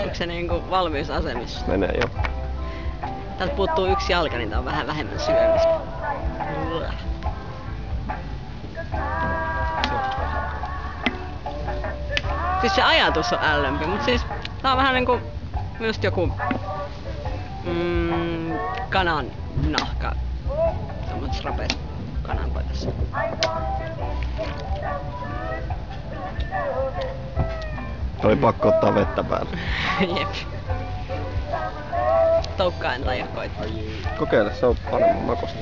Onko se niinku valmiusasemissa? Menee jo. Täältä puuttuu yksi jalka, niin tää on vähän vähemmän syömistä. Siis se ajatus on ällömpi, mut siis tää on vähän niinku just joku kanan nahka. Tommoset rapeet kanankoitas. Oli pakko ottaa vettä päälle. Jep. Toukka en taida koittaa. Kokeile, se on paremman makusta.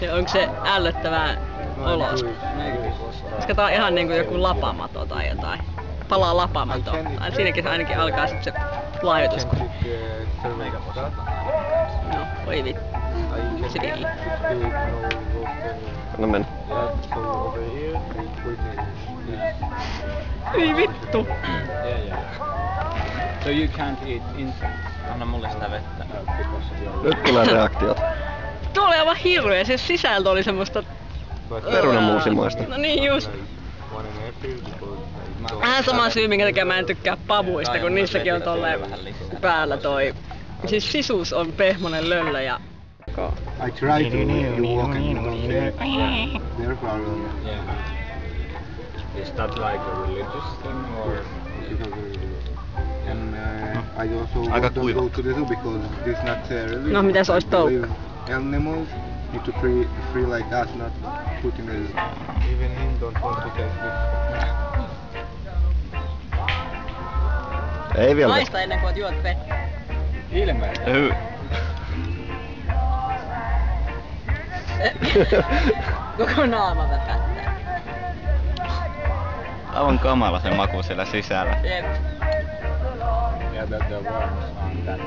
Ja onko se ällöttävää olos? Koska tää on ihan niinku joku lapamato tai jotain. Palaa lapamato. Siinäkin se ainakin alkaa sit se laajutus. No, voi vittu. Se vii. No mennä. Hyi vittu! So you can't eat insect. Anna mulle sitä vettä. Nyt tulee reaktiot. Tuo oli aivan hirveä, se sisältö oli semmoista... Perunamuusimaista. No niin just. Vähän sama syy, minkä takia mä en tykkää pavuista, kun niissäkin on tolleen päällä toi... Siis sisuus on pehmonen löllö ja... I try to you walk their problem. Yeah. Is that like a religious thing or? And I also Aika don't kuiva. go to the zoo because this not religion. No, mitä se olisi toukka? Animals need to free like us, not put in the zoo. Even him don't want to take this. Ei vielä. Maista ennen kuin oot juot vettä. Ilmeisesti. Hyy. Koko naama väpättää. Aivan kamala se maku siellä sisällä. Jep. Yeah, the worms on that.